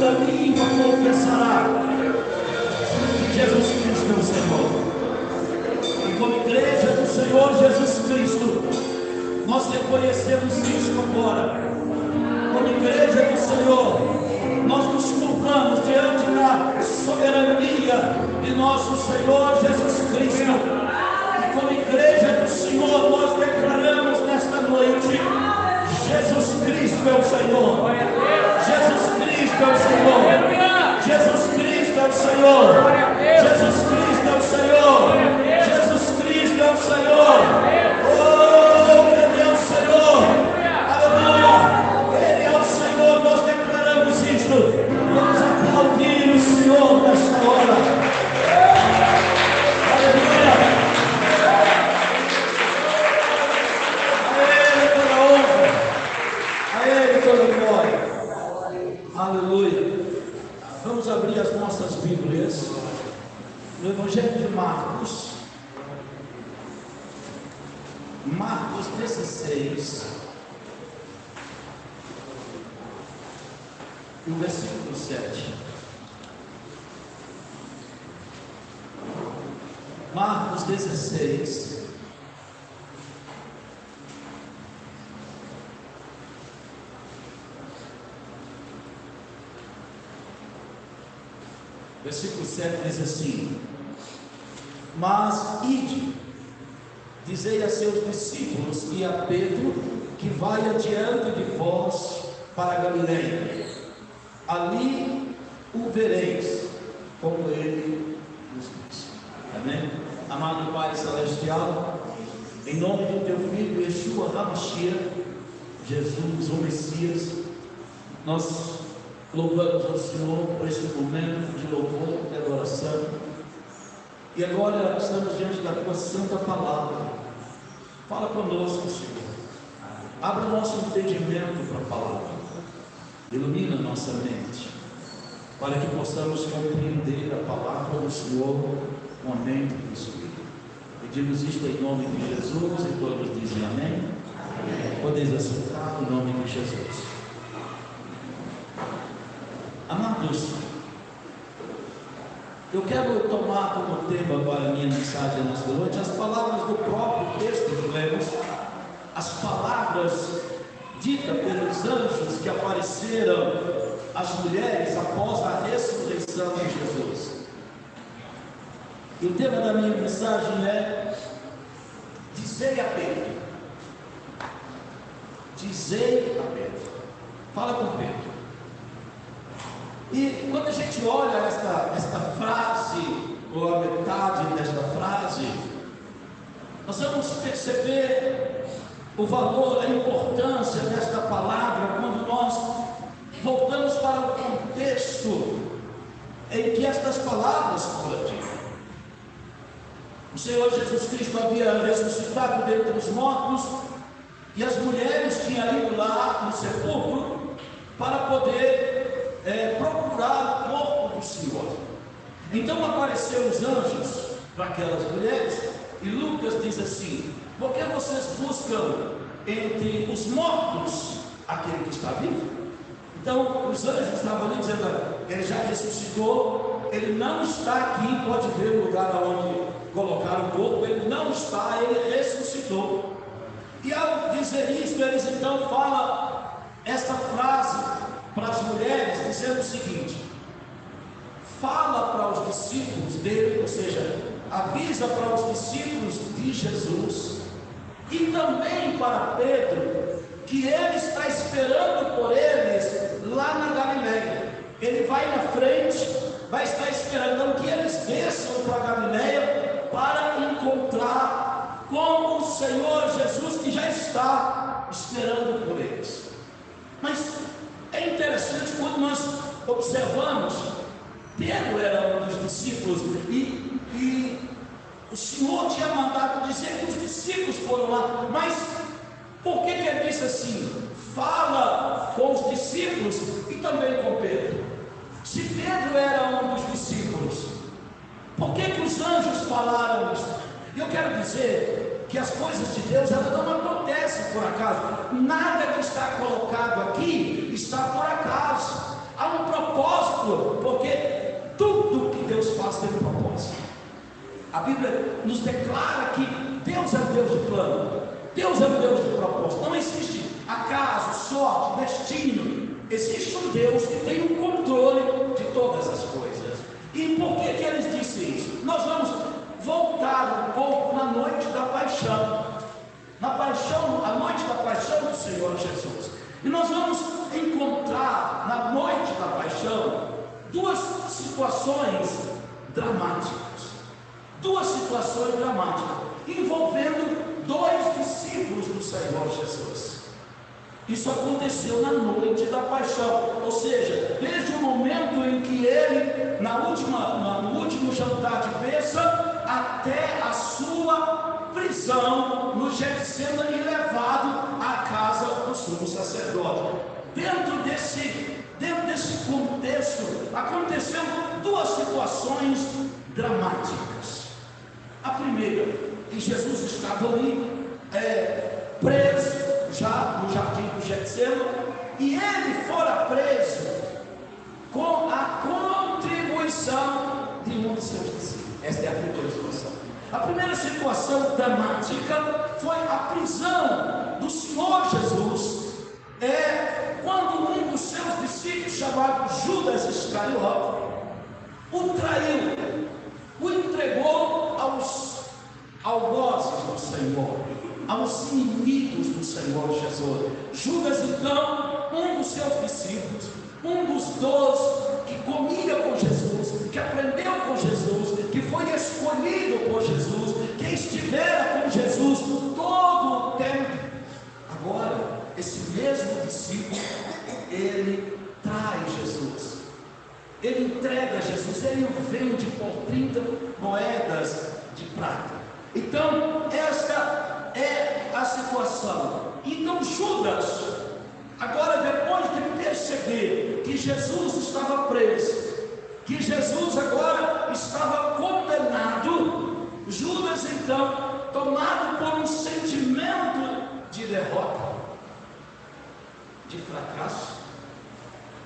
toda língua confessará que Jesus Cristo é o Senhor. E como igreja do Senhor Jesus Cristo, nós reconhecemos isso agora. Como igreja do Senhor, nós nos curvamos diante da soberania de nosso Senhor Jesus Cristo. E como igreja do Senhor, nós declaramos nesta noite: Jesus Cristo é o Senhor. Jesus Cristo é o Senhor. Jesus Cristo é o Senhor. Jesus Cristo é o Senhor. Jesus Cristo é o Senhor. Oh, Ele é o Senhor. Aleluia. Ele é o Senhor. Nós declaramos isto. Vamos aplaudir o Senhor nesta hora. Aleluia. A Ele toda honra. A Ele toda glória. Aleluia. Vamos abrir as nossas Bíblias no Evangelho de Marcos. Marcos 16, o versículo 7. Marcos 16, versículo 7 diz assim: mas ide, dizei a seus discípulos e a Pedro que vai adiante de vós para a Galileia, ali o vereis, como ele nos disse. Amém? Amado Pai Celestial, em nome do teu Filho Yeshua HaMashiach, Jesus, o Messias, nós louvamos ao Senhor por este momento de louvor e adoração. E agora estamos diante da tua santa palavra. Fala conosco, Senhor. Abra o nosso entendimento para a palavra. Ilumina a nossa mente, para que possamos compreender a palavra do Senhor com a mente do Espírito. Pedimos isto em nome de Jesus e todos dizem amém. Podeis aceitar em nome de Jesus. Amados, eu quero tomar como tema para a minha mensagem nesta noite as palavras do próprio texto que lemos, as palavras ditas pelos anjos que apareceram às mulheres após a ressurreição de Jesus. E o tema da minha mensagem é: dizei a Pedro. Dizei a Pedro. Fala com Pedro. E quando a gente olha esta frase, ou a metade desta frase, nós vamos perceber o valor, a importância desta palavra quando nós voltamos para o contexto em que estas palavras foram ditas. O Senhor Jesus Cristo havia ressuscitado dentre os mortos e as mulheres tinham ido lá no sepulcro para poder procurar o corpo do Senhor. Então apareceram os anjos para aquelas mulheres e Lucas diz assim: por que vocês buscam entre os mortos aquele que está vivo? Então os anjos estavam ali dizendo: ele já ressuscitou, ele não está aqui, pode ver o lugar onde colocaram o corpo, ele não está, ele ressuscitou. E ao dizer isso, eles então falam esta frase para as mulheres, dizendo o seguinte: fala para os discípulos dele, ou seja, avisa para os discípulos de Jesus e também para Pedro, que ele está esperando por eles lá na Galileia. Ele vai na frente, vai estar esperando que eles desçam para a Galileia para encontrar com o Senhor Jesus, que já está esperando por eles. Mas é interessante quando nós observamos, Pedro era um dos discípulos e o Senhor tinha mandado dizer que os discípulos foram lá, mas por que ele disse assim? Fala com os discípulos e também com Pedro. Se Pedro era um dos discípulos, por que os anjos falaram isso? Eu quero dizer que as coisas de Deus, elas não acontecem por acaso. Nada que está colocado aqui está por acaso. Há um propósito tem um propósito. A Bíblia nos declara que Deus é um Deus de plano, Deus é um Deus de propósito. Não existe acaso, sorte, destino. Existe um Deus que tem o controle de todas as coisas. E por que eles disseram isso? Nós vamos voltar um pouco na noite da paixão. Na paixão, a noite da paixão do Senhor Jesus. E nós vamos encontrar na noite da paixão duas situações dramáticas. Duas situações dramáticas envolvendo dois discípulos do Senhor Jesus. Isso aconteceu na noite da paixão, ou seja, desde o momento em que ele, no último jantar de bênção, até a sua prisão no Getsemane e levado à casa do sumo sacerdote. Dentro desse contexto, aconteceram duas situações dramáticas. A primeira, que Jesus estava ali, preso, já no jardim do Getsemane, e ele fora preso com a contribuição de um de seus discípulos. Esta é a primeira situação. A primeira situação dramática foi a prisão do Senhor Jesus, quando um dos seus discípulos, chamado Judas Iscariote, o traiu, o entregou aos algozes do Senhor, aos inimigos do Senhor Jesus. Judas, então, um dos seus discípulos, um dos 12 que comia com Jesus, que aprendeu com Jesus, que foi escolhido por Jesus, que estivera com Jesus todo o tempo. Agora, esse mesmo discípulo, ele trai Jesus, ele entrega Jesus, ele o vende por 30 moedas de prata. Então, esta é a situação. Então, Judas, agora depois de perceber que Jesus estava preso, que Jesus agora estava condenado, Judas então, tomado por um sentimento de derrota, de fracasso,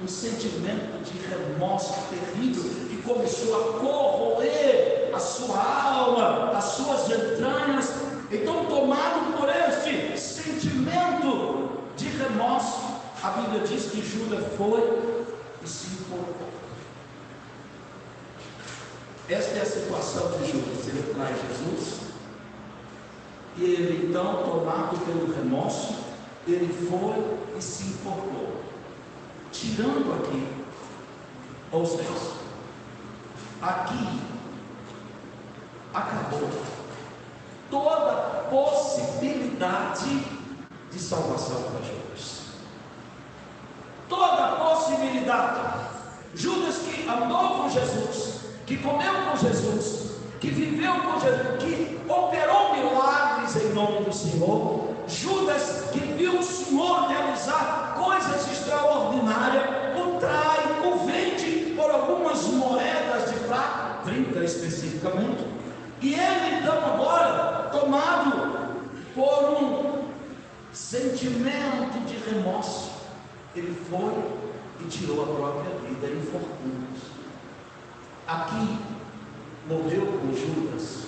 um sentimento de remorso terrível que começou a corroer a sua alma, as suas entranhas. Então, tomado por este sentimento de remorso, a Bíblia diz que Judas foi e se importou. Esta é a situação de Judas. Ele traz Jesus, e ele então, tomado pelo remorso, ele foi e se importou. Tirando aqui, ou seja, aqui acabou toda possibilidade de salvação para Judas. Toda possibilidade. Judas, que andou com Jesus, que comeu com Jesus, que viveu com Jesus, que operou milagres em nome do Senhor. Judas, que viu o Senhor realizar coisas extraordinárias, o trai, o vende por algumas moedas de prata, 30 especificamente. E ele então agora, tomado por um sentimento de remorso, ele foi e tirou a própria vida em infortúnios. Aqui morreu com Judas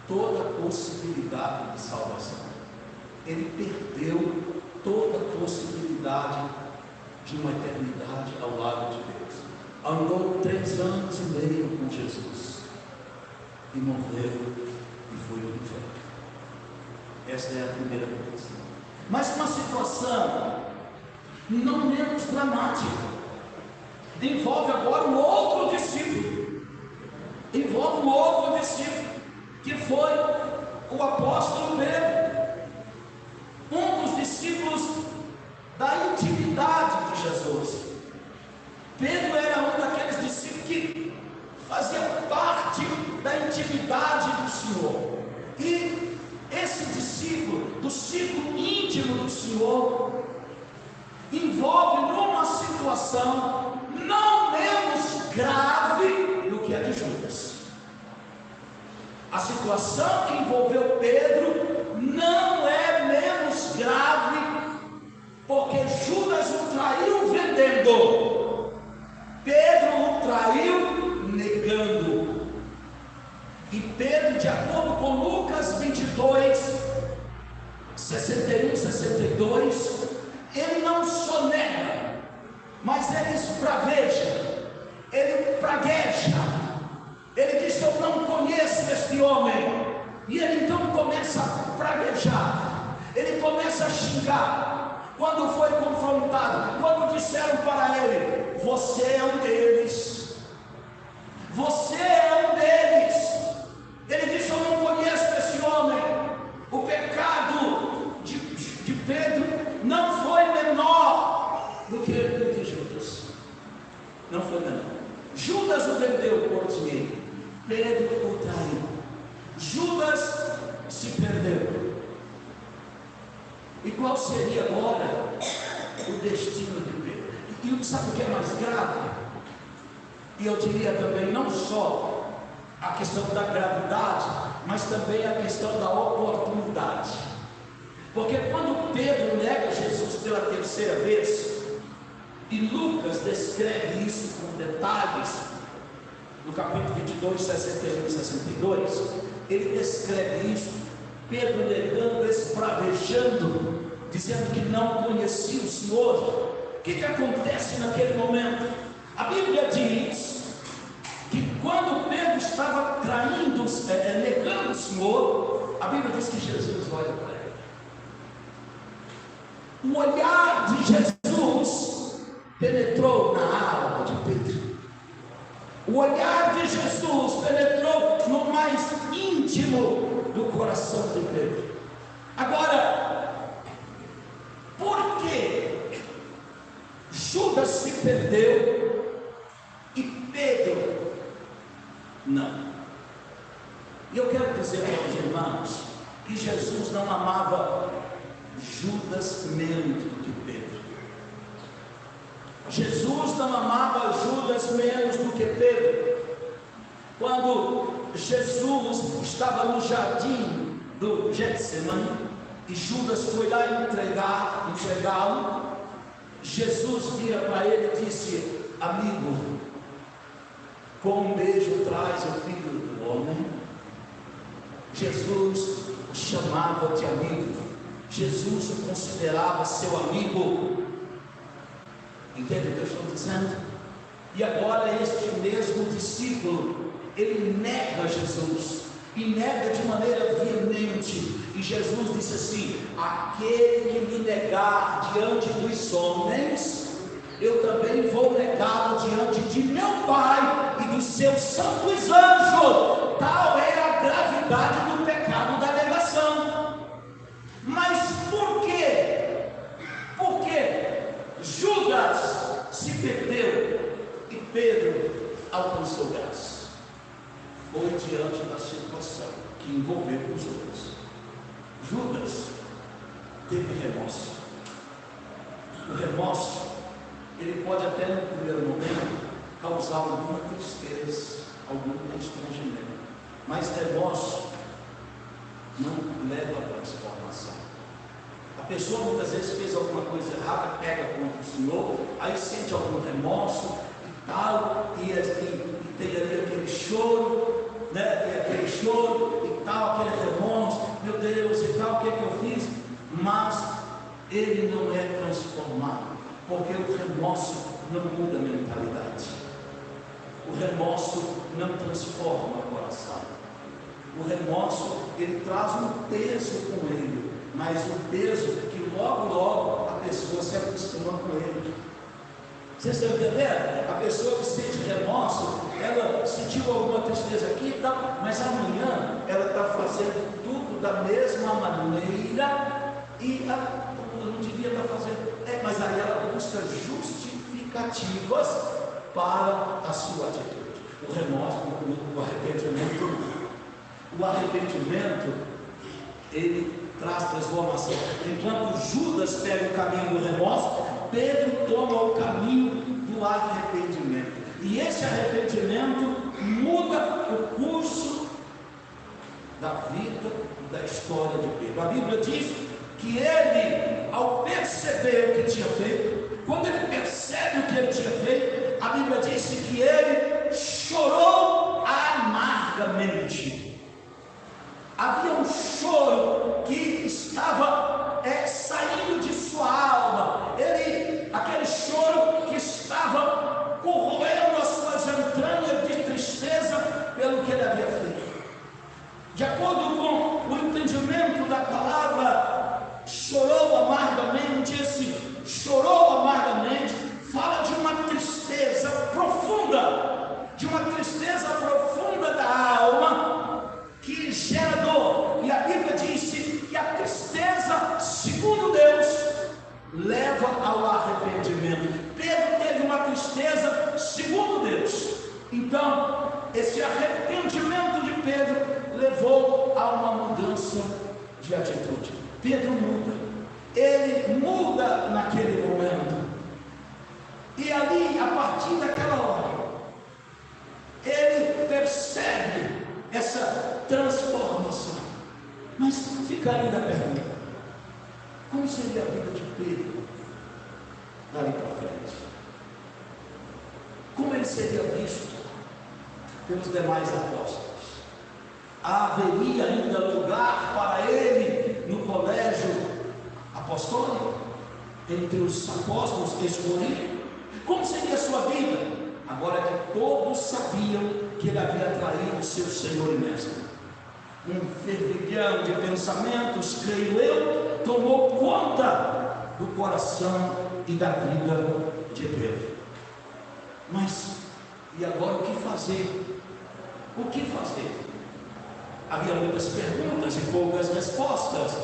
toda a possibilidade de salvação. Ele perdeu toda a possibilidade de uma eternidade ao lado de Deus. Andou 3 anos e meio com Jesus e morreu e foi no inferno. Esta é a primeira coisa. Mas uma situação não menos dramática envolve agora um outro discípulo. Envolve um outro discípulo, que foi o apóstolo Pedro, um dos discípulos da intimidade de Jesus. Pedro era um daqueles discípulos que fazia parte da intimidade do Senhor. E esse discípulo, do círculo íntimo do Senhor, envolve numa situação não menos grave do que a de Judas. A situação que envolveu Pedro não é menos grave, porque Judas o traiu vendendo, Pedro o traiu negando. começa a praguejar, ele começa a xingar. Quando foi confrontado, quando disseram para ele: você é um deles, você é um deles, ele disse: eu não conheço esse homem. O pecado de Pedro não foi menor do que de Judas, não foi menor. Judas o vendeu por dinheiro, Pedro o traiu. Judas se perdeu. E qual seria agora o destino de Pedro? E sabe o que é mais grave? E eu diria também, não só a questão da gravidade, mas também a questão da oportunidade. Porque quando Pedro nega Jesus pela terceira vez, e Lucas descreve isso com detalhes, no capítulo 22, 61 e 62, ele descreve isso, Pedro negando, esbravejando, dizendo que não conhecia o Senhor. O que acontece naquele momento? A Bíblia diz que quando Pedro estava traindo, negando o Senhor, a Bíblia diz que Jesus olha para ele. O olhar de Jesus penetrou na alma de Pedro. O olhar de Jesus penetrou no mais íntimo do coração de Pedro. Agora, por que Judas se perdeu e Pedro não? E eu quero dizer aos irmãos que Jesus não amava Judas menos do que Pedro. Jesus não amava Judas menos do que Pedro. Quando Jesus estava no jardim do Getsemane e Judas foi lá entregá-lo, Jesus vira para ele e disse: amigo, com um beijo traz o Filho do Homem. Jesus o chamava de amigo, Jesus o considerava seu amigo. Entende o que eu estou dizendo? E agora este mesmo discípulo, ele nega Jesus, e nega de maneira veemente. E Jesus disse assim: aquele que me negar diante dos homens, eu também vou negá-lo diante de meu Pai e dos seus santos anjos. Tal é a gravidade do pecado da negação. Mas por quê? Porque Judas se perdeu e Pedro alcançou graça. Foi diante da situação que envolveu os outros. Judas teve remorso. O remorso, ele pode até no primeiro momento causar alguma tristeza, algum constrangimento, mas remorso não leva à transformação. A pessoa muitas vezes fez alguma coisa errada, pega contra o Senhor, aí sente algum remorso e tal, e tem ali aquele choro, né? Tem aquele choro e tal, aquele remorso, meu Deus e tal, o que é que eu fiz? Mas ele não é transformado, porque o remorso não muda a mentalidade, o remorso não transforma o coração, o remorso ele traz um peso com ele, mas um peso que logo a pessoa se acostuma com ele. Vocês estão entendendo? A pessoa que sente remorso, ela sentiu alguma tristeza aqui e tal, mas amanhã ela está fazendo tudo da mesma maneira e não devia estar fazendo, mas aí ela busca justificativas para a sua atitude. O remorso, o arrependimento, ele traz transformação. Enquanto Judas pega o caminho do remorso, Pedro toma o caminho do arrependimento. E esse arrependimento muda o curso da vida, da história de Pedro. A Bíblia diz que ele, ao perceber o que tinha feito, quando ele percebe o que ele tinha feito, a Bíblia diz que ele chorou amargamente. Havia um choro que estava saindo de sua alma. Aquele choro que estava corroendo as suas entranhas de tristeza pelo que ele havia feito. De acordo com o entendimento de uma tristeza profunda da alma que gera dor. E a Bíblia disse que a tristeza, segundo Deus, leva ao arrependimento. Pedro teve uma tristeza segundo Deus. Então, esse arrependimento de Pedro levou a uma mudança de atitude. Pedro muda. Ele muda naquele momento. E ali, a partir daquela hora, ele percebe essa transformação. Mas fica ainda a pergunta: como seria a vida de Pedro dali para frente? Como ele seria visto pelos demais apóstolos? Haveria ainda lugar para ele no colégio apostólico, entre os apóstolos escolhidos? Como seria a sua vida? Agora que todos sabiam que ele havia traído seu Senhor e Mestre. Um fervilhão de pensamentos, creio eu, tomou conta do coração e da vida de Pedro. Mas, e agora o que fazer? O que fazer? Havia muitas perguntas e poucas respostas.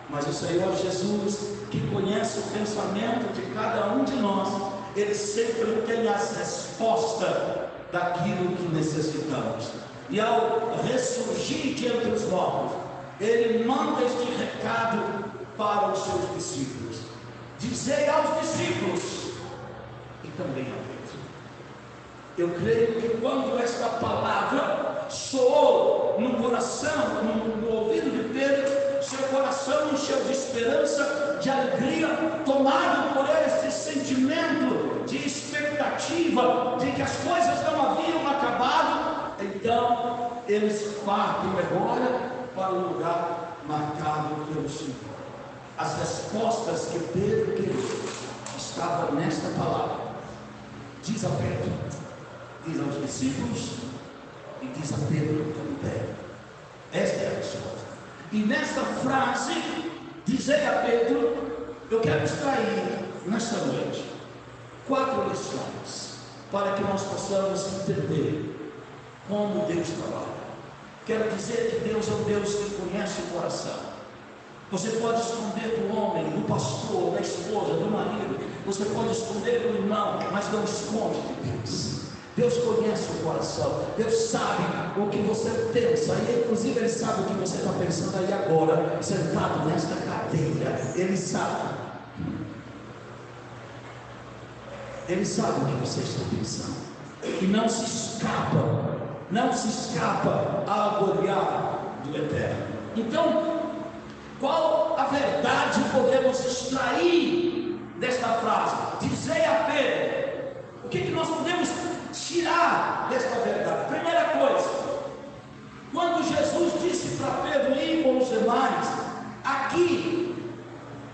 Mas o Senhor Jesus, que conhece o pensamento de cada um de nós, Ele sempre tem as respostas daquilo que necessitamos. E ao ressurgir de entre os mortos, Ele manda este recado para os seus discípulos: dizei aos discípulos e também a Pedro. Eu creio que quando esta palavra soou no coração, no ouvido de Pedro, seu coração encheu de esperança, de alegria, tomado por esse sentimento de expectativa, de que as coisas não haviam acabado. Então eles partem agora para o lugar marcado pelo Senhor. As respostas que Pedro queria estavam nesta palavra. Diz a Pedro, diz aos discípulos e diz a Pedro também. Esta é a resposta. E nesta frase, dizei a Pedro, eu quero extrair nesta noite 4 lições para que nós possamos entender como Deus trabalha. Quero dizer que Deus é um Deus que conhece o coração. Você pode esconder do homem, do pastor, da esposa, do marido, você pode esconder do irmão, mas não esconde de Deus. Deus conhece o coração, Deus sabe o que você pensa, e inclusive Ele sabe o que você está pensando aí agora, sentado nesta cadeira. Ele sabe. Ele sabe o que você está pensando, e não se escapa ao olhar do Eterno. Então, qual a verdade podemos extrair desta frase? Dizei a Pedro. O que nós podemos tirar desta verdade? Primeira coisa, quando Jesus disse para Pedro ir com os demais, aqui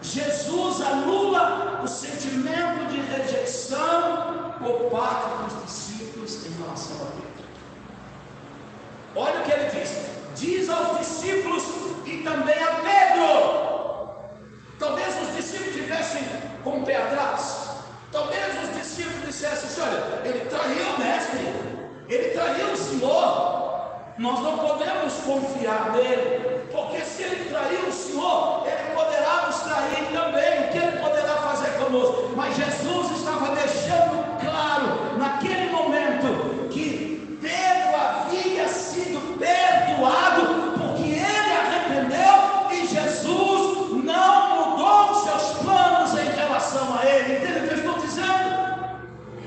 Jesus anula o sentimento de rejeição por parte dos discípulos em relação a Pedro. Olha o que ele diz: diz aos discípulos e também a Pedro. Talvez os discípulos tivessem com o pé atrás. Talvez os discípulos dissessem assim: olha, ele traiu o mestre, ele traiu o Senhor, nós não podemos confiar nele, porque se ele traiu o Senhor, ele poderá nos trair também. O que ele poderá fazer conosco? Mas Jesus estava deixando claro naquele momento que Pedro havia sido perdoado, porque ele arrependeu e Jesus não mudou seus planos em relação a ele. Entende o que eu estou dizendo?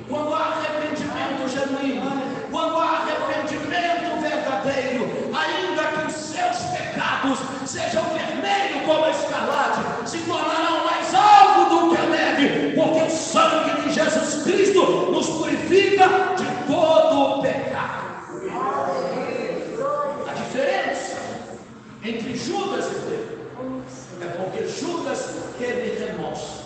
Quando há arrependimento genuíno, quando há arrependimento verdadeiro, ainda que os seus pecados sejam vermelhos como a escarlate, se tornarão mais alvos do que a neve, porque o sangue de Jesus Cristo nos purifica de todo o pecado. A diferença entre Judas e Pedro é porque Judas teve remorso,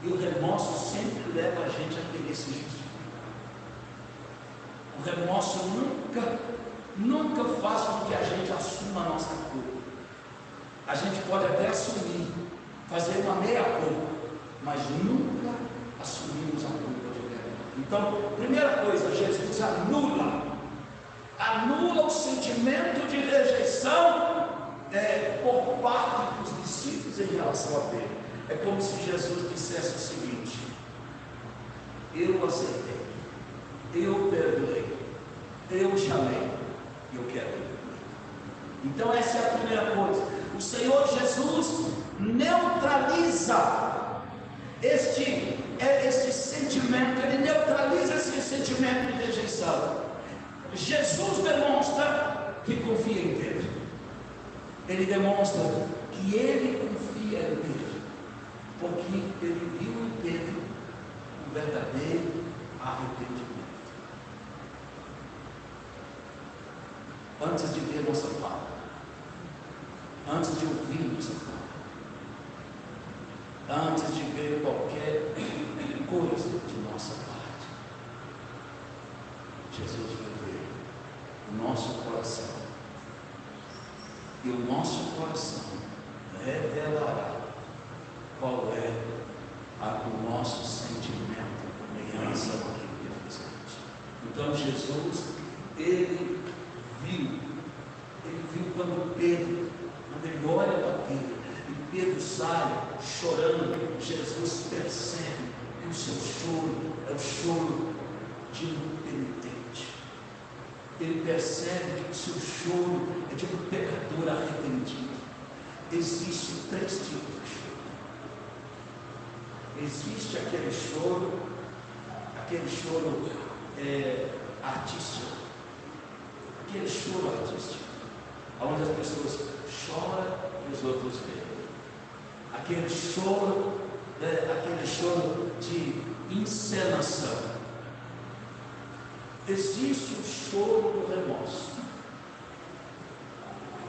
e o remorso sempre leva a gente a querer se justificar. O remorso nunca faz com que a gente assuma a nossa culpa. A gente pode até assumir, fazer uma meia culpa, mas nunca assumimos a culpa de verdade. Então, primeira coisa, Jesus anula o sentimento de rejeição por parte dos discípulos em relação a Pedro. É como se Jesus dissesse o seguinte: eu aceitei, eu perdoei, eu chamei, eu quero ir. Então essa é a primeira coisa. O Senhor Jesus neutraliza este sentimento, ele neutraliza esse sentimento de rejeição. Jesus demonstra que confia em Deus. Ele demonstra que ele confia em Deus, porque ele viu em Pedro um verdadeiro arrependimento. Antes de ver nossa fala, antes de ouvir nossa fala, antes de ver qualquer coisa de nossa parte, Jesus vai ver o nosso coração, e o nosso coração revelará qual é o nosso sentimento em relação àquilo que fizemos. Então Jesus, ele viu quando ele olha para Pedro, e Pedro sai chorando, Jesus percebe que o seu choro é o choro de um penitente. Ele percebe que o seu choro é de um pecador arrependido. Existem 3 tipos de choro. Existe aquele choro artístico, onde as pessoas choram e os outros veem. Aquele choro de encenação. Existe o choro do remorso,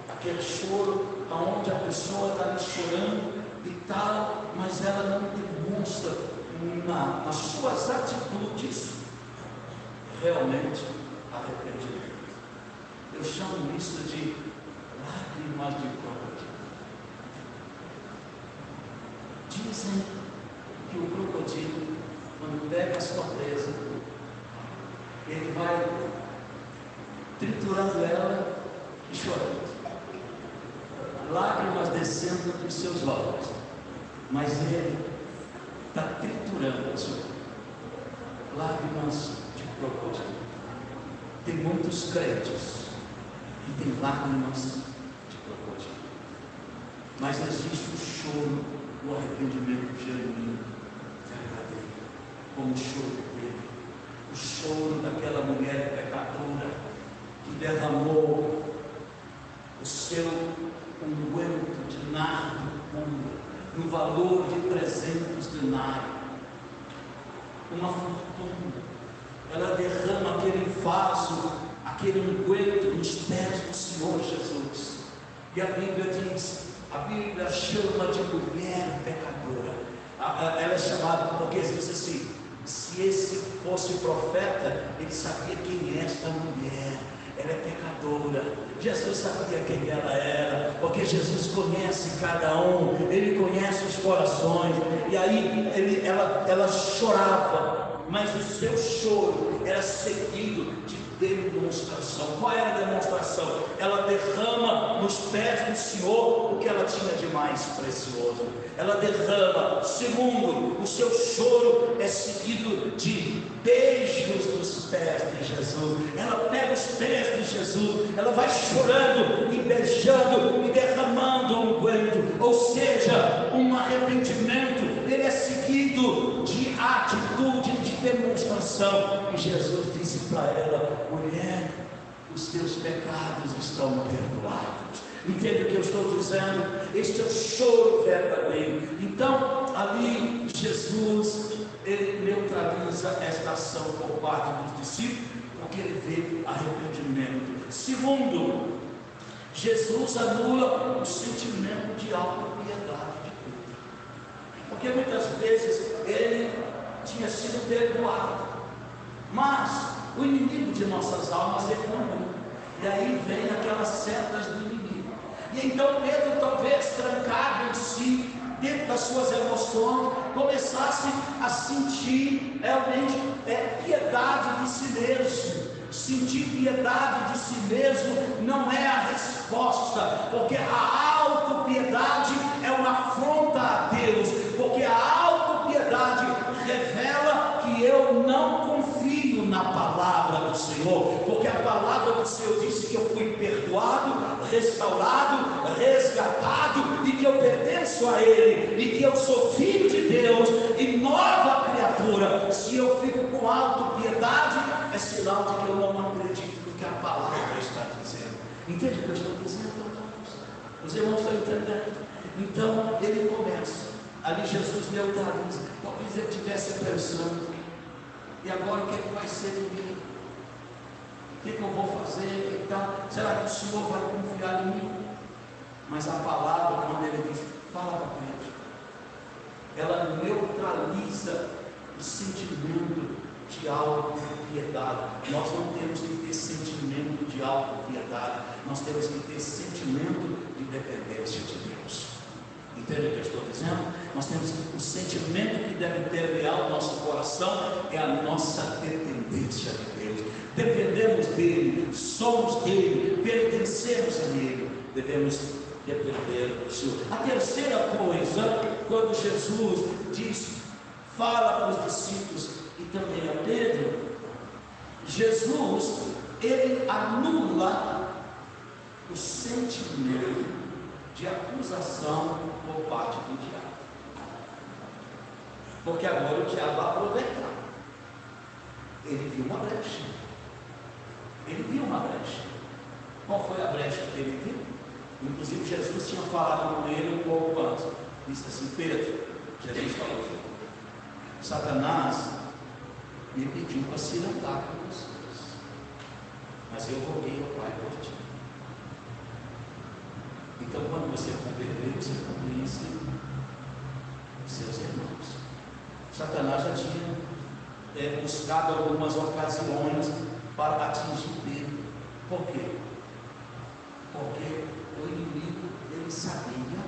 aquele choro onde a pessoa está ali chorando e tal, mas ela não demonstra nas suas atitudes realmente arrependimento. Eu chamo isso de lágrimas de crocodilo. Dizem que o crocodilo, quando pega a sua presa, ele vai triturando ela e chorando, lágrimas descendo dos seus olhos, mas ele está triturando a sua vida. Lágrimas de crocodilo. Tem muitos crentes que têm lágrimas de crocodilo, mas existe o choro, o arrependimento genuíno, verdadeiro, como o choro dele, o choro daquela mulher pecadora que derramou o seu unguento de nardo puro no valor de 300 denários, uma fortuna. Ela derrama aquele vaso, aquele unguento nos pés do Senhor Jesus. E a Bíblia chama de mulher pecadora. Ela é chamada porque diz assim: se esse fosse profeta, ele sabia quem é esta mulher. Ela é pecadora. Jesus sabia quem ela era, porque Jesus conhece cada um, ele conhece os corações. E aí ela chorava, mas o seu choro era seguido de demonstração. Qual era a demonstração? Ela derrama nos pés do Senhor o que ela tinha de mais precioso. Ela derrama. Segundo, o seu choro é seguido de beijos dos pés de Jesus. Ela pega os pés de Jesus, ela vai chorando e beijando e derramando um unguento, ou seja, um arrependimento. Ele é seguido de atitude, de demonstração. E Jesus disse para ela: mulher, os teus pecados estão perdoados. Entende o que eu estou dizendo? Este é o choro verdadeiro. Então, ali Jesus, ele neutraliza esta ação por parte dos discípulos, porque ele vê arrependimento. Segundo, Jesus anula o sentimento de autopiedade de Pedro, porque muitas vezes ele tinha sido perdoado, mas o inimigo de nossas almas reclamou, e aí vem aquelas setas do inimigo. E então Pedro, talvez trancado em si, dentro das suas emoções, começasse a sentir realmente piedade de si mesmo. Sentir piedade de si mesmo não é a resposta, porque a autopiedade é uma afronta a Deus, porque a autopiedade revela que eu não confio na palavra do Senhor, porque a palavra do Senhor disse que eu fui perdoado, restaurado, resgatado, e que eu pertenço a Ele, e que eu sou filho de Deus e nova criatura. Se eu fico com autopiedade, é sinal de que eu não acredito no que a palavra está dizendo. Entende o que eu estou dizendo, irmãos? Os irmãos estão entendendo? Então ele começa. Ali Jesus neutraliza. Talvez ele estivesse pensando: e agora o que é que vai ser de mim? O que é que eu vou fazer? Então, será que o Senhor vai confiar em mim? Mas a palavra, quando ele diz, fala para frente, ela neutraliza o sentimento de autopiedade. Nós não temos que ter sentimento de autopiedade, nós temos que ter sentimento de dependência de Deus. Entende o que eu estou dizendo? Nós temos o sentimento que deve permear o nosso coração, é a nossa dependência de Deus. Dependemos dele, somos dele, pertencemos a ele, devemos depender do Senhor. A terceira coisa, quando Jesus diz, fala para os discípulos e também a Pedro, Jesus, ele anula o sentimento de acusação por parte do diabo, porque agora o diabo vai aproveitar. Ele viu uma brecha. Qual foi a brecha que ele viu? Inclusive Jesus tinha falado com ele um pouco antes. Disse assim: Pedro, Jesus falou, Satanás me pediu para se andar com vocês, mas eu roguei ao Pai por ti. Então, quando você converter, você convence os seus irmãos. Satanás já tinha buscado algumas ocasiões para atingir Pedro. Por quê? Porque o inimigo, ele sabia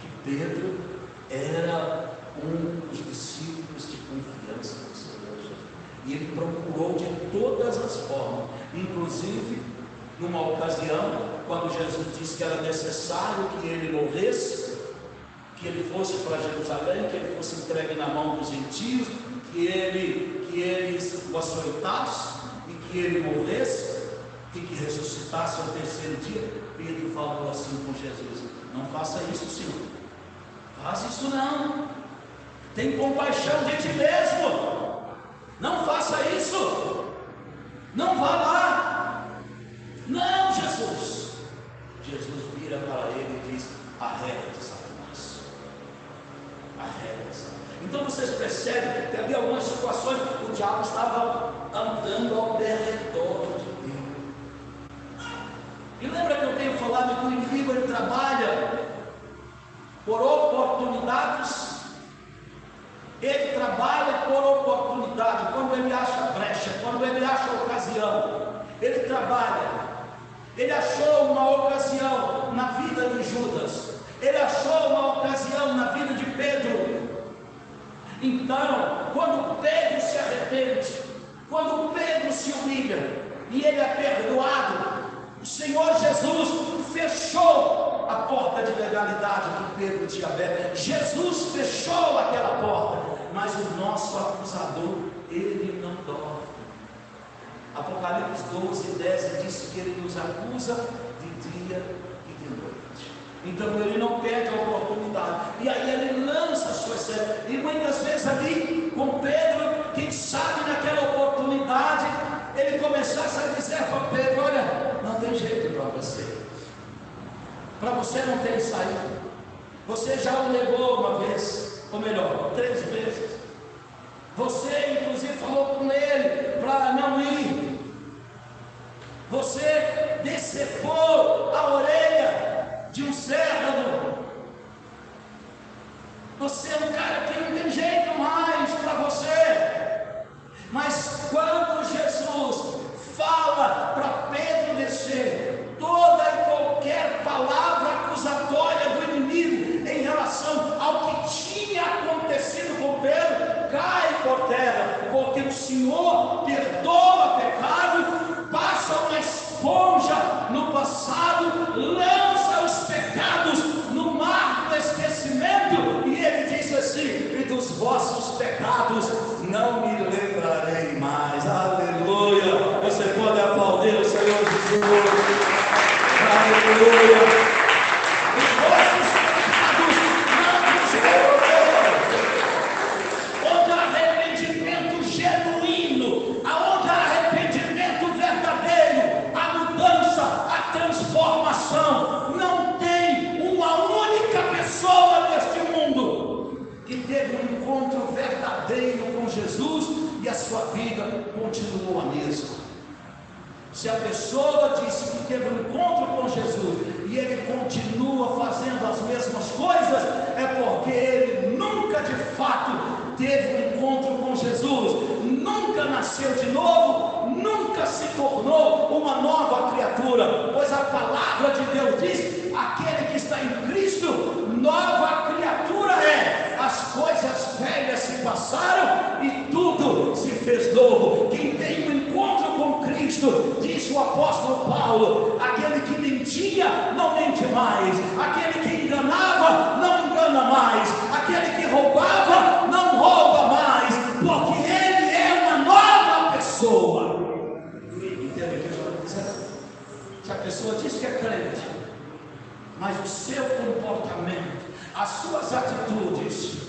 que Pedro era um dos discípulos de confiança do Senhor Jesus. E ele procurou de todas as formas, inclusive numa ocasião, quando Jesus disse que era necessário que ele morresse, que ele fosse para Jerusalém, que ele fosse entregue na mão dos gentios, que ele o açoitasse e que ele morresse e que ressuscitasse ao terceiro dia. Pedro falou assim com Jesus: não faça isso, Senhor, faça isso não, tem compaixão de ti mesmo, não faça isso, não vá lá, não, Jesus. Jesus vira para ele e diz: arreda-te, Satanás, arreda-te. Então vocês percebem que havia algumas situações que o diabo estava andando ao redor de Deus. E lembra que eu tenho falado que o inimigo, ele trabalha por oportunidades? Ele trabalha por oportunidade. Quando ele acha brecha, quando ele acha ocasião, ele trabalha. Ele achou uma ocasião na vida de Judas, ele achou uma ocasião na vida de Pedro. Então, quando Pedro se arrepende, quando Pedro se humilha e ele é perdoado, o Senhor Jesus fechou a porta de legalidade que Pedro tinha aberto. Jesus fechou aquela porta, mas o nosso acusador, ele não dorme. Apocalipse 12:10 diz que ele nos acusa de dia e de noite. Então ele não perde a oportunidade, e aí ele lança as suas setas. E muitas vezes ali com Pedro, quem sabe naquela oportunidade ele começasse a dizer para Pedro: olha, não tem jeito para você não tem saída, você já o negou uma vez, ou melhor, 3 vezes. Você inclusive falou com ele para não ir, você decepou a orelha de um servo, você é um cara que não tem jeito mais para você. Mas quando Jesus fala para Pedro descer, toda e qualquer palavra acusatória do inimigo em relação ao que perdoa pecado, passa uma esponja no passado, lança os pecados no mar do esquecimento, e ele diz assim: e dos vossos pecados não me lembrarei mais. Aleluia! Você pode aplaudir o Senhor Jesus. Aleluia! Os vossos pecados não nos lembrarei. Onde há arrependimento genuíno, aonde há arrependimento verdadeiro, a mudança, a transformação, não tem uma única pessoa neste mundo que teve um encontro verdadeiro com Jesus e a sua vida continuou a mesma. Se a pessoa disse que teve um encontro com Jesus e ele continua fazendo as mesmas coisas, é porque ele nunca de fato teve um encontro com Jesus, nunca nasceu de novo, nunca se tornou uma nova criatura, pois a palavra de Deus diz: aquele que está em Cristo, nova criatura é. As coisas velhas se passaram e tudo se fez novo. Quem tem um encontro com Cristo, diz o apóstolo Paulo, aquele que mentia não mente mais, aquele que enganava não engana mais, aquele que roubava não rouba mais, porque ele é uma nova pessoa. Entende o que eu estou dizendo? Se a pessoa diz que é crente, mas o seu comportamento, as suas atitudes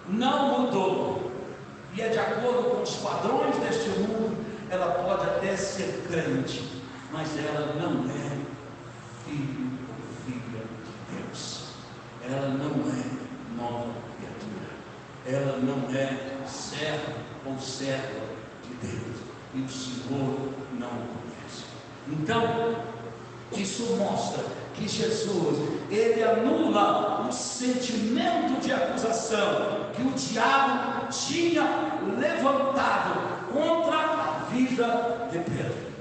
não mudou, e é de acordo com os padrões deste mundo, ela pode até ser crente, mas ela não é filho ou filha de Deus, ela não é nova criatura, ela não é servo ou serva de Deus, e o Senhor não conhece. Então, isso mostra que Jesus, ele anula o sentimento de acusação que o diabo tinha levantado contra a vida de Pedro.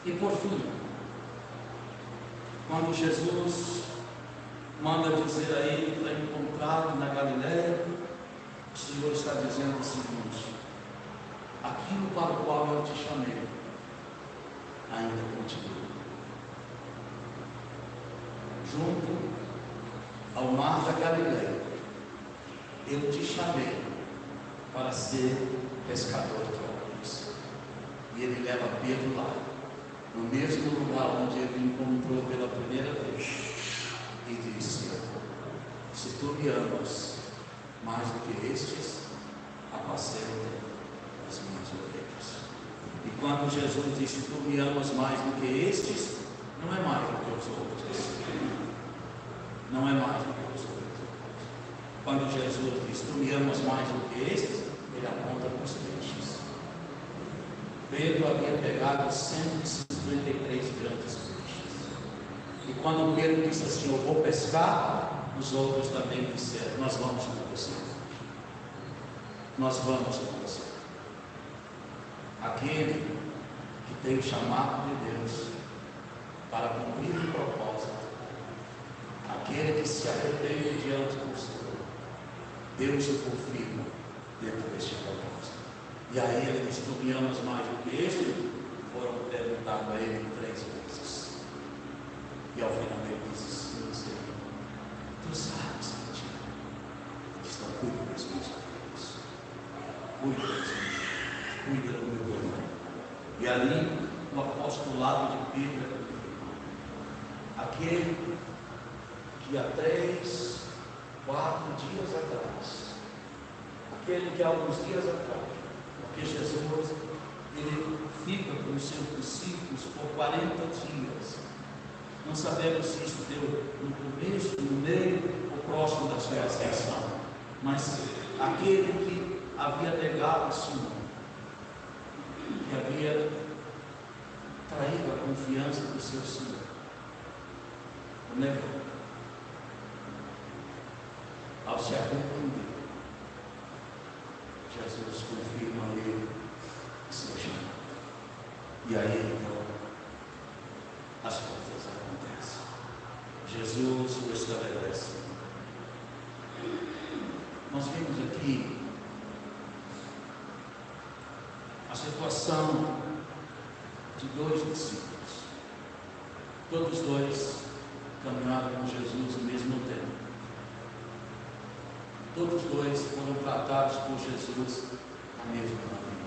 E por fim, quando Jesus manda dizer a ele para encontrá-lo na Galileia, o Senhor está dizendo o seguinte: aquilo para o qual eu te chamei ainda continua. Junto ao mar da Galileia, eu te chamei para ser pescador de homens. E ele leva Pedro lá, no mesmo lugar onde ele encontrou pela primeira vez, e disse: se tu me amas mais do que estes, apacenta as minhas ovelhas. E quando Jesus disse: tu me amas mais do que estes, não é mais do que os outros. Não é mais do que os outros. Quando Jesus diz: tu me amas mais do que estes, ele aponta para os peixes. Pedro havia pegado 153 grandes peixes. E quando Pedro disse assim: eu vou pescar, os outros também disseram: nós vamos com você. Nós vamos com você. Aquele que tem o chamado de Deus para cumprir o propósito, aquele que se arrepende diante do Senhor, Deus o confirma dentro deste propósito. E aí ele diz: tu me amas mais do que este? Foram perguntar a ele 3 vezes. E ao final ele disse: sim, Senhor, tu sabes que te amo. Então cuida das minhas ovelhas, cuida das minhas ovelhas, cuida do meu irmão. E ali o apostolado de Pedro é confirmado. Aquele que há 3, 4 dias atrás, aquele que há alguns dias atrás, porque Jesus, ele fica com os seus discípulos por 40 dias, não sabemos se isso deu no começo, no meio ou próximo da sua ascensão, mas aquele que havia negado o Senhor, que havia traído a confiança do seu Senhor, o negou. Ao se arrepender, Jesus confirma a ele o seu chamado. E aí então as coisas acontecem. Jesus o estabelece. Nós vimos aqui situação de dois discípulos. Todos dois caminharam com Jesus ao mesmo tempo. Todos dois foram tratados por Jesus da mesma maneira.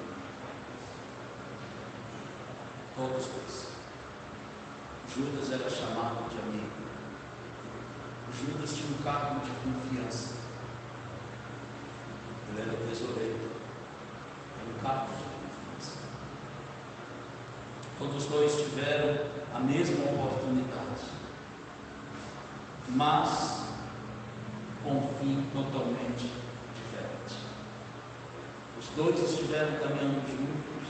Todos dois. Judas era chamado de amigo. Judas tinha um cargo de confiança. Ele era o tesoureiro. Era um cargo de confiança. Todos dois tiveram a mesma oportunidade, mas com um fim totalmente diferente. Os dois estiveram caminhando juntos,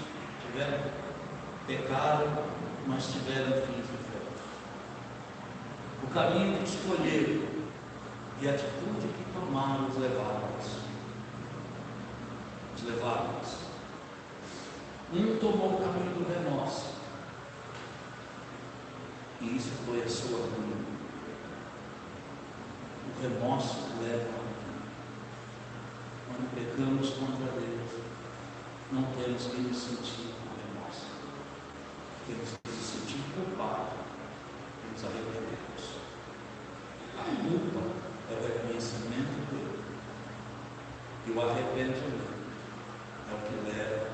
pecaram, mas tiveram fins diferentes. O caminho que escolheram e a atitude que tomaram os levaram-nos. Um tomou o caminho do remorso, e isso foi a sua ruína. O remorso leva a ruína. Quando pecamos contra Deus, não temos que nos sentir com remorso. Temos que nos sentir culpados. Temos arrependermos. A culpa é o reconhecimento dele. E o arrependimento é o que leva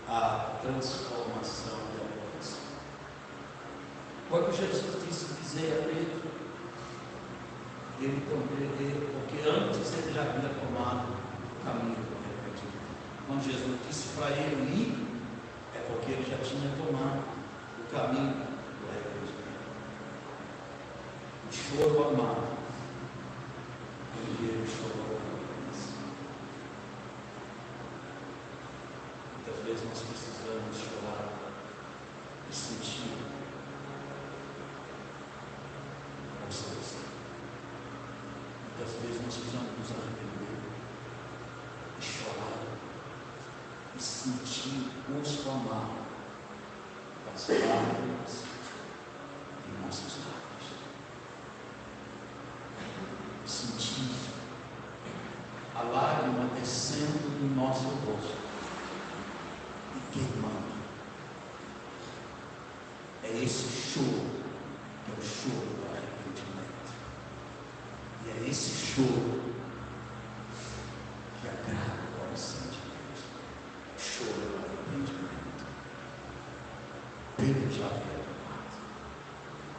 à transformação da mudança. Foi o que Jesus disse dizer a Pedro. Ele também, porque antes ele já havia tomado o caminho do arrependimento. Quando Jesus disse para ele ir, é porque ele já tinha tomado o caminho do arrependimento. O choro amado, ele chorou a cabeça. Muitas vezes nós precisamos chorar e sentir a solução. Muitas vezes nós precisamos nos arrepender e chorar e sentir o gosto amargo das lágrimas em nossos lábios. Sentir a lágrima descendo no nosso rosto e queimando. É esse choro que é o choro do arrependimento. E é esse choro que agrada o coração de Deus. O choro do arrependimento. Pedro já havia tomado.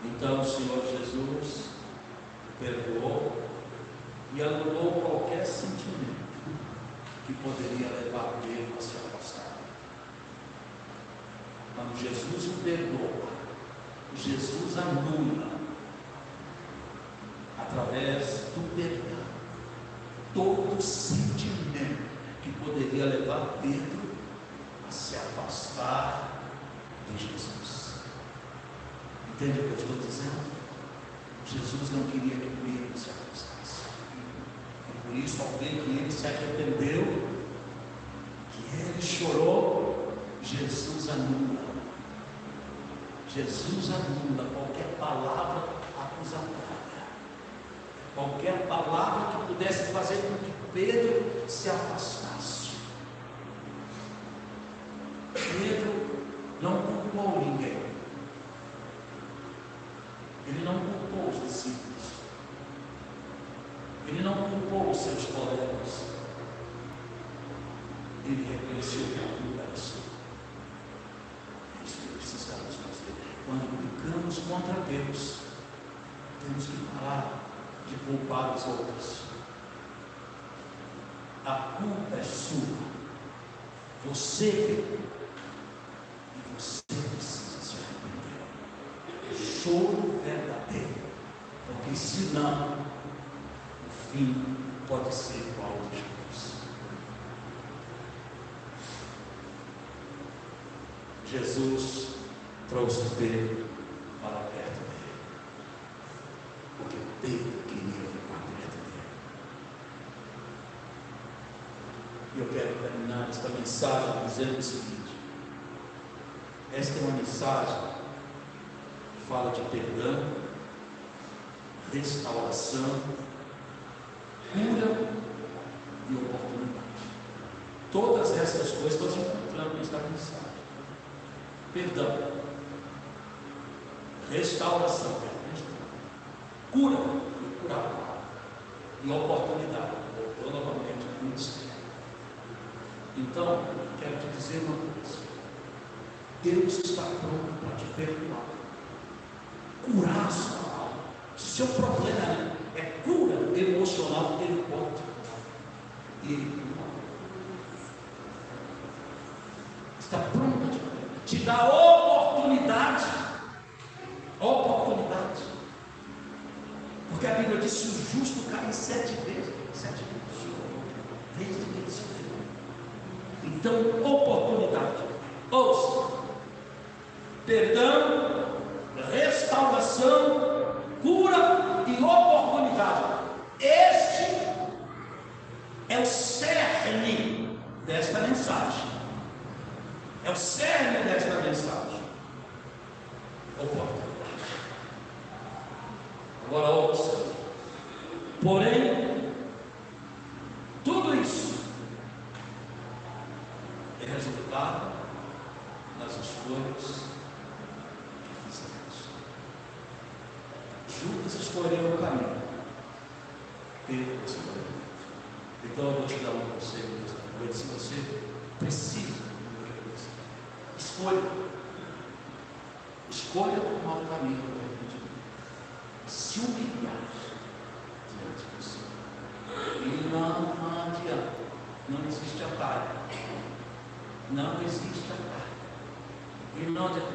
Então o Senhor Jesus o perdoou e anulou qualquer sentimento que poderia levar Pedro a se afastar. Quando Jesus o perdoa, Jesus anula através do perdão todo sentimento que poderia levar Pedro a se afastar de Jesus. Entende o que eu estou dizendo? Jesus não queria que Pedro se afastasse. E por isso, ao ver que ele se arrependeu, que ele chorou, Jesus anula. Jesus anula qualquer palavra acusatória, qualquer palavra que pudesse fazer com que Pedro se afastasse. Pedro não culpou ninguém. Ele não culpou os discípulos. Ele não culpou os seus colegas. Ele reconheceu que a culpa era sua. É isso que precisamos fazer. Quando pecamos contra Deus, temos que parar de culpar os outros. A culpa é sua. Você pecou. E você precisa se arrepender. Choro verdadeiro. Porque senão, o fim pode ser igual a Jesus. Jesus trouxe Pedro para perto dele, porque Pedro queria ficar perto dele. E eu quero terminar esta mensagem dizendo o seguinte: esta é uma mensagem que fala de perdão, restauração, cura e oportunidade. Todas essas coisas nós encontramos nesta mensagem. Perdão, restauração, cura, curar, e oportunidade. Voltou novamente ao ministério. Então, quero te dizer uma coisa: Deus está pronto para te perdoar, curar a sua alma. Seu problema é cura emocional, Ele pode te curar. E Ele cura. Está pronto a te dá oportunidade. Oportunidade. Porque a Bíblia diz: se o justo cai 7 vezes, 7 vezes. Então, oportunidade. Ouça: perdão, restauração, cura e oportunidade. Este é o cerne desta mensagem. É o cerne desta mensagem. Oportunidade. Agora ouça. Porém, tudo isso é resultado das escolhas que fizemos. Judas escolheu o caminho, Pedro escolheu. Então eu vou te dar um conselho nesta noite. Se você precisa, escolha tomar o caminho do arrependimento, se humilhar diante do Senhor. E não adianta, não existe atalho. Não existe atalho. E não adianta,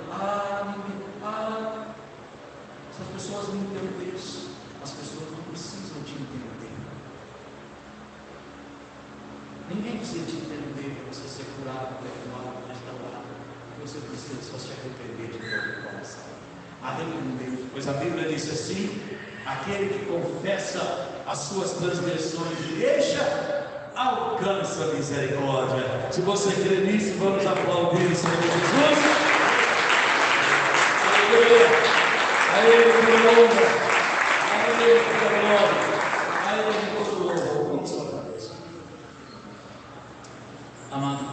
se as pessoas não entendem isso, as pessoas não precisam te entender. Ninguém precisa te entender para você ser curado, perdoado, restaurado. Você precisa só se arrepender de todo o coração. Arrepender, pois a Bíblia diz assim: aquele que confessa as suas transgressões e deixa, alcança a misericórdia. Se você crê nisso, vamos aplaudir o Senhor Jesus. Aleluia! A Ele toda honra, a Ele toda glória, a Ele todo louvor. Vamos sua cabeça. Amado